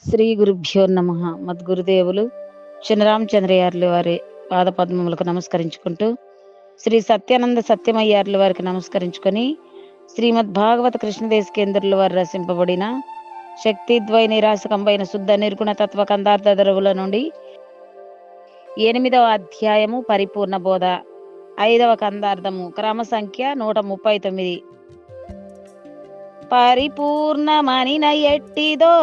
శ్రీ గురుభ్యో నమ. మద్గురుదేవులు చినరామచంద్రయ్యర్ల వారి పాదపద్మములకు నమస్కరించుకుంటూ, శ్రీ సత్యానంద సత్యమయ్యార్ల వారికి నమస్కరించుకొని, శ్రీమద్ భాగవత కృష్ణదేశకేంద్రుల వారు రచింపబడిన శక్తిద్వయ నిరాశకంబైన శుద్ధ నిర్గుణ తత్వ కందార్థ దరువుల నుండి 8వ అధ్యాయము పరిపూర్ణ బోధ, 5వ కందార్థము, క్రమ సంఖ్య 139. పరిపూర్ణమనిన ఎట్టిదో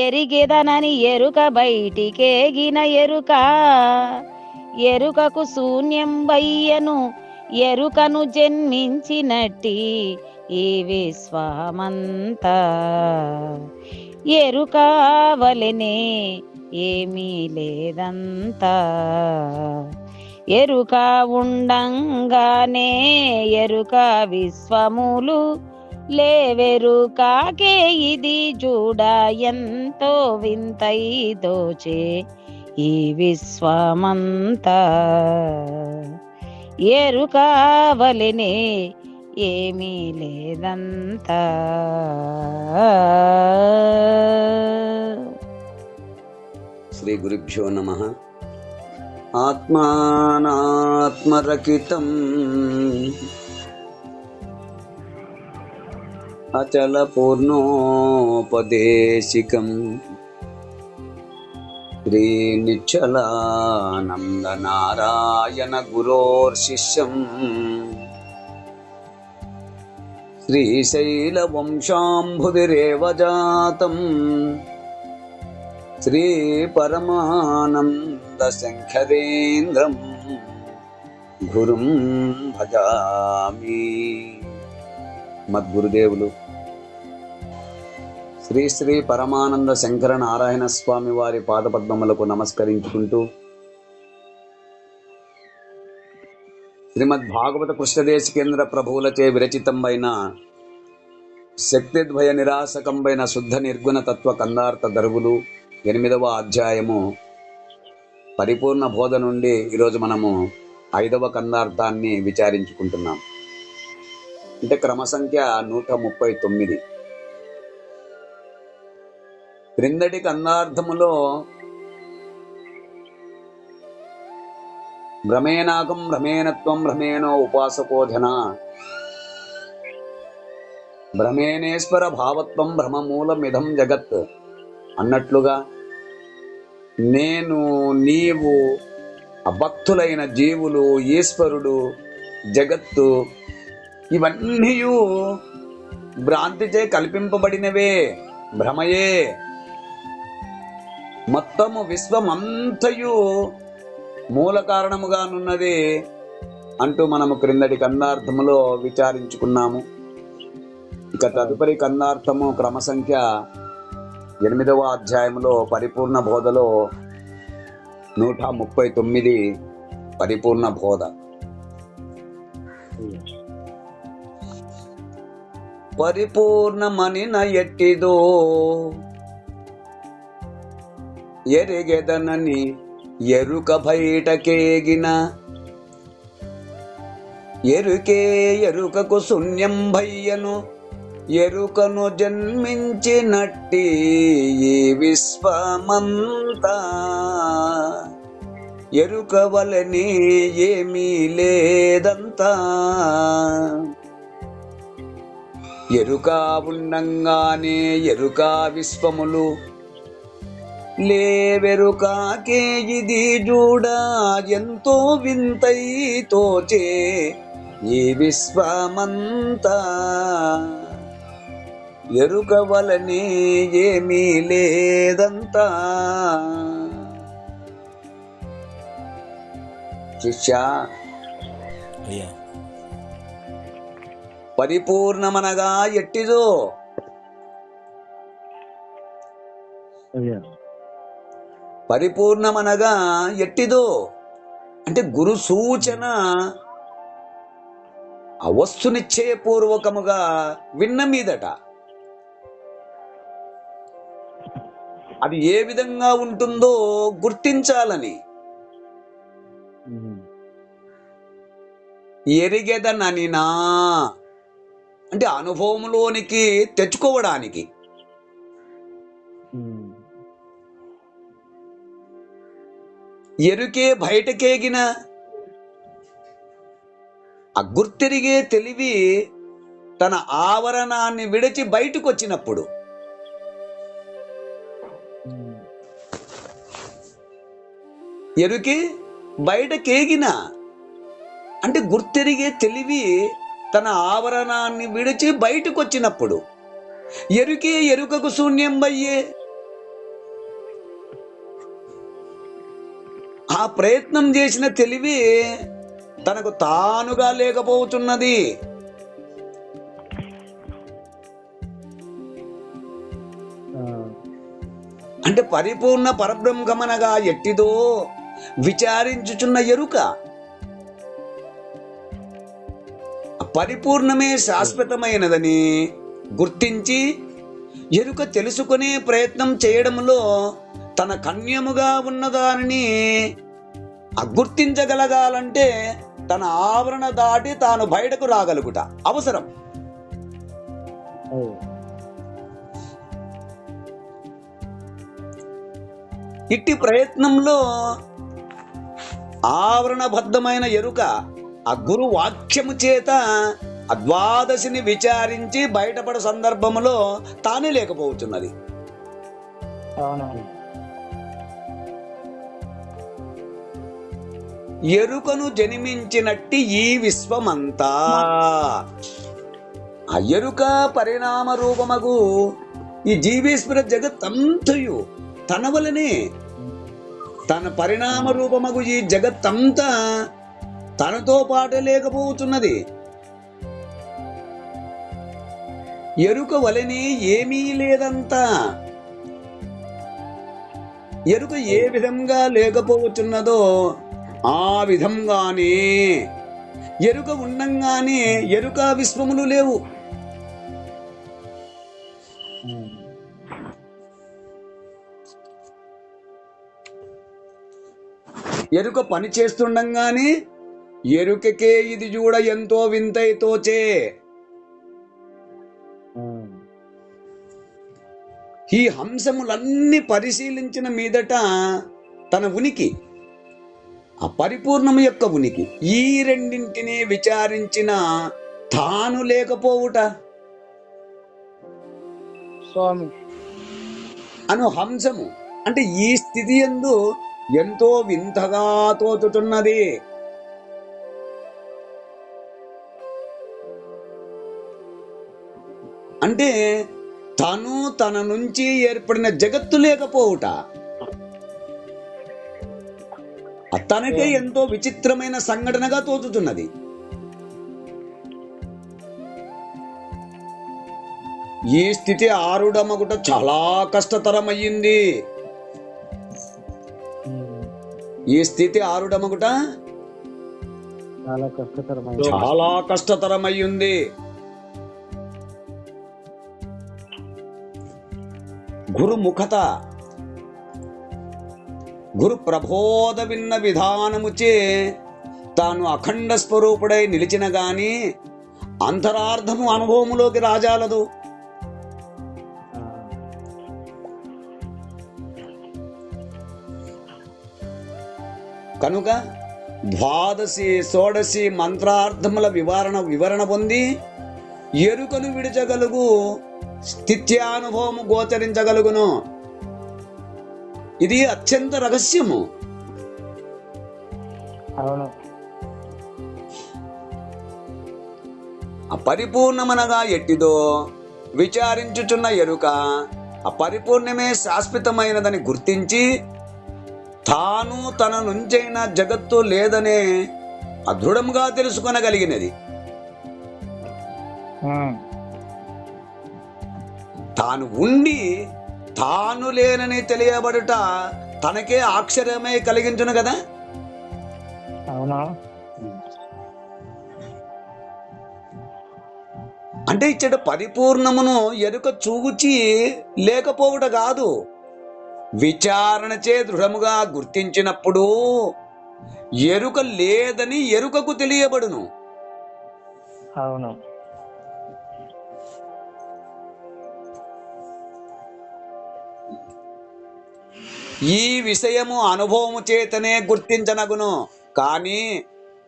ఎరిగెదనని ఎరుక బయటికేగిన ఎరుక, ఎరుకకు శూన్యం బయ్యను ఎరుకను జన్మించినట్టి ఈ విశ్వమంతా ఎరుక వలెనే ఏమీ లేదంతా, ఎరుక ఉండంగానే ఎరుక విశ్వములు లేవెరుకాకే ఇది చూడ ఎంతో వింతై దోచే ఈ విశ్వమంతా ఎరుక వలెనే ఏమీ లేదంతా. శ్రీ గురుభ్యో నమః. ఆత్మానాత్మరకితం అచల పూర్ణోపదేశికం శ్రీ నిశ్చలానంద నారాయణ గురోర్శిష్యం శ్రీశైల వంశాంబుధిరేవ జాతం శ్రీ పరమానంద శంకరేంద్రం గురుం భజామి. మద్గురుదేవులు శ్రీ శ్రీ పరమానంద శంకర నారాయణ స్వామి వారి పాదపద్మములకు నమస్కరించుకుంటూ, శ్రీమద్ భాగవత కృష్ణదేశకేంద్ర ప్రభువులచే విరచితంబైన శక్తిద్వయ నిరాశకంబైన శుద్ధ నిర్గుణ తత్వ కందార్థ దరువులు 8వ అధ్యాయము పరిపూర్ణ బోధ నుండి ఈరోజు మనము 5వ కందార్థాన్ని విచారించుకుంటున్నాం. అంటే క్రమ సంఖ్య 139. క్రిందటి కందార్థములో భ్రమేనాకం భ్రమేణత్వం భ్రమేణో ఉపాసకోధన, భ్రమేణేశ్వర భావత్వం భ్రమమూలమిదం జగత్ అన్నట్లుగా నేను, నీవు, అభక్తులైన జీవులు, ఈశ్వరుడు, జగత్తు ఇవన్నీ భ్రాంతిచే కల్పింపబడినవే, భ్రమయే. మొత్తము విశ్వమంతయు మూల కారణముగానున్నది అంటూ మనము క్రిందటి కందార్థములో విచారించుకున్నాము. ఇక తదుపరి కందార్థము క్రమ సంఖ్య 8వ అధ్యాయంలో పరిపూర్ణ బోధలో 139 పరిపూర్ణ బోధ. పరిపూర్ణమనిన ఎట్టిదో ఎరిగెదనని ఎరుక బయటకేగిన ఎరుకే ఎరుకకు శూన్యం భయ్యను ఎరుకను జన్మించినట్టి ఈ విశ్వమంతా ఎరుక వలెనే ఏమీ లేదంతా, ఎరుక ఉండంగానే ఎరుక విశ్వములు లేవెరుకాకే ఇది చూడ ఎంతో వింతై తోచే ఈ విశ్వమంతా ఎరుక వలనే ఏమీ లేదంతా. శిష్య, పరిపూర్ణమనగా ఎట్టిదో? పరిపూర్ణమనగా ఎట్టిదో అంటే గురు సూచన అవస్తునిశ్చయపూర్వకముగా విన్న మీదట అది ఏ విధంగా ఉంటుందో గుర్తించాలని. ఎరిగెదననినా అంటే అనుభవంలోనికి తెచ్చుకోవడానికి. ఎరుకే బయటకేగిన గుర్తెరిగే తెలివి తన ఆవరణాన్ని విడిచి బయటకు వచ్చినప్పుడు ఎరుకే బయటకేగిన అంటే గుర్తెరిగే తెలివి తన ఆవరణాన్ని విడిచి బయటకు వచ్చినప్పుడు ఎరుకే ఎరుకకు శూన్యం అయ్యే ఆ ప్రయత్నం చేసిన తెలివి తనకు తానుగా లేకపోతున్నది. అంటే పరిపూర్ణ పరబ్రహ్మనగా ఎట్టిదో విచారించుచున్న ఎరుక పరిపూర్ణమే శాశ్వతమైనదని గుర్తించి ఎరుక తెలుసుకునే ప్రయత్నం చేయడంలో తన కన్యముగా ఉన్నదానిని గుర్తించగలగాలంటే తన ఆవరణ దాటి తాను బయటకు రాగలుగుట అవసరం. ఇట్టి ప్రయత్నంలో ఆవరణబద్ధమైన ఎరుక గురు వాక్యము చేత ద్వాదశిని విచారించి బయటపడే సందర్భంలో తానే లేకపోతున్నది. ఎరుకను జన్మించినట్టి ఈ విశ్వమంతా ఎరుక పరిణామ రూపమగు ఈ జీవేశ్వర జగత్తంతయు తన వలనే తన పరిణామ రూపమగు ఈ జగత్తంతా తనతో పాటు లేకపోతున్నది. ఎరుక వలనే ఏమీ లేదంతా. ఎరుక ఏ విధంగా లేకపోతున్నదో ఆ విధంగానే ఎరుక ఉండంగానే ఎరుక విశ్వములు లేవు. ఎరుక పని చేస్తుండగానే ఎరుకకే ఇది చూడ ఎంతో వింతైతోచే. ఈ హంసములన్నీ పరిశీలించిన మీదట తన ఉనికి పరిపూర్ణము యొక్క ఉనికి ఈ రెండింటినీ విచారించిన తాను లేకపోవుట స్వామి అను హంసము అంటే ఈ స్థితి యందు ఎంతో వింతగా తోచుతున్నది. అంటే తను తన నుంచి ఏర్పడిన జగత్తు లేకపోవుట తనకే ఎంతో విచిత్రమైన సంఘటనగా తోచుతున్నది. ఈ స్థితి ఆరుడమగుట చాలా కష్టతరమయ్యింది. ఈ స్థితి ఆరుడమగుట చాలా కష్టతరమయ్యింది. గురుముఖత గురు ప్రబోధ విన్న విధానముచే తాను అఖండ స్వరూపుడై నిలిచిన గాని అంతరార్థము అనుభవములోకి రాజాలదు. కనుక ద్వాదశి షోడశి మంత్రార్థముల వివరణ పొంది ఎరుకను విడిచగలుగు స్థిత్యానుభవము గోచరించగలుగును. ఇది అత్యంత రహస్యము. పరిపూర్ణమనగా ఎట్టిదో విచారించుచున్న ఎరుక పరిపూర్ణమే శాశ్వతమైనదని గుర్తించి తాను తన నుంచైన జగత్తు లేదనే దృఢంగా తెలుసుకొనగలిగినది. తాను ఉండి తాను లేనని తెలియబడుట తనకే ఆశ్చర్యమే కలిగించును కదా. అవునా? అంటే ఇచ్చట పరిపూర్ణమును ఎరుక చూచి లేకపోవుట కాదు, విచారణచే దృఢముగా గుర్తించినప్పుడు ఎరుక లేదని ఎరుకకు తెలియబడును. అవును. ఈ విషయము అనుభవము చేతనే గుర్తించనగును, కానీ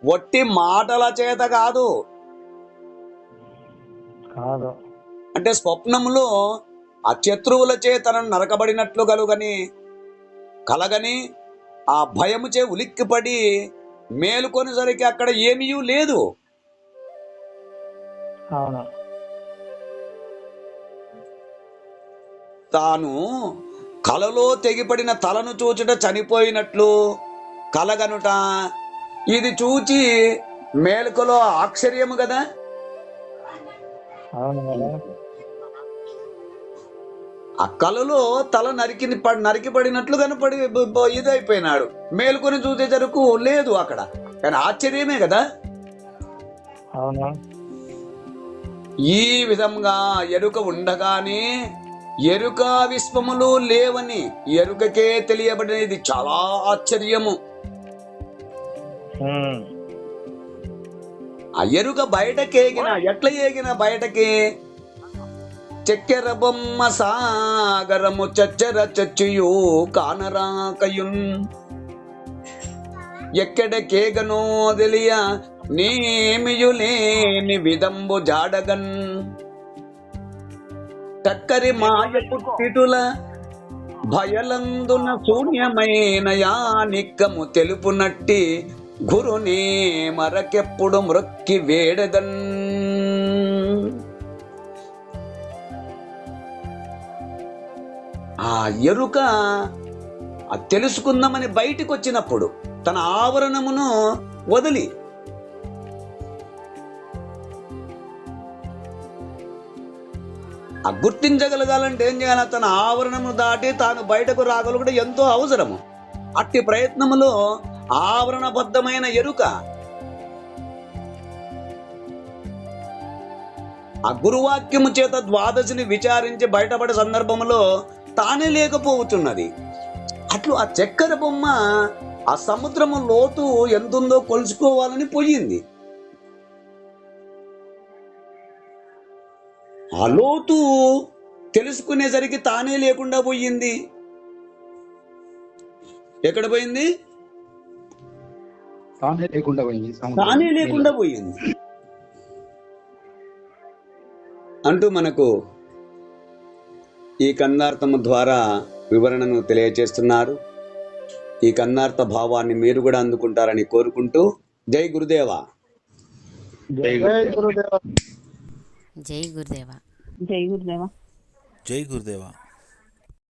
వట్టి మాటల చేత కాదు. కాదు. అంటే స్వప్నములో ఆ శత్రువుల చేతను నరకబడినట్లు కలగని ఆ భయముచే ఉలిక్కిపడి మేలుకొనేసరికి అక్కడ ఏమీ లేదు. అవును. తాను కలలో తెగిపడిన తలను చూచుట చనిపోయినట్లు కలగనుట, ఇది చూచి మేలుకలో ఆశ్చర్యము కదా. అవును కదా. ఆ కలలో తల నరికి పడినట్లు కనపడి ఇదైపోయినాడు. మేలుకొని చూసేసరికి లేదు అక్కడ, కానీ ఆశ్చర్యమే కదా. అవును. ఈ విధంగా ఎరుక ఉండగానే ఎరుక విశ్వములు లేవని ఎరుకకే తెలియబడినది చాలా ఆశ్చర్యము. ఆ ఎరుక బయటకేగిన ఎట్లా ఏగిన బయటకి, చక్కెర బొమ్మ సాగరము చచ్చర చచ్చియు కానరాకయున్ ఎక్కడకేగనో తెలియ నేమియులేని విదంబు జాడగన్ టక్కరి మాయ పుట్టిటుల భయలందున శూన్యమైన యానిక్కము తెలుపునట్టి గురునే మరకెప్పుడు మ్రొక్కి వేడదన్. ఆ ఎరుక తెలుసుకుందామని బయటికి వచ్చినప్పుడు తన ఆవరణమును వదిలి గుర్తించగలగాలంటే ఏం చేయాలి? తన ఆవరణము దాటి తాను బయటకు రాగలుగుట ఎంతో అవసరము. అట్టి ప్రయత్నములో ఆవరణబద్ధమైన ఎరుక ఆ గురువాక్యము చేత ద్వాదశిని విచారించి బయటపడే సందర్భంలో తానే లేకపోతున్నది. అట్లు ఆ చక్కెర బొమ్మ ఆ సముద్రము లోతు ఎంతుందో కొలుసుకోవాలని పోయింది. ఆ లోతు తెలుసుకునేసరికి తానే లేకుండా పోయింది. ఎక్కడ పోయింది? తానే లేకుండా పోయింది అంటూ మనకు ఈ కందార్థము ద్వారా వివరణను తెలియజేస్తున్నారు. ఈ కందార్థ భావాన్ని మీరు కూడా అందుకుంటారని కోరుకుంటూ జై గురుదేవా. జై గురుదేవా. జై గురుదేవా. జై గురుదేవా. జై గురుదేవా.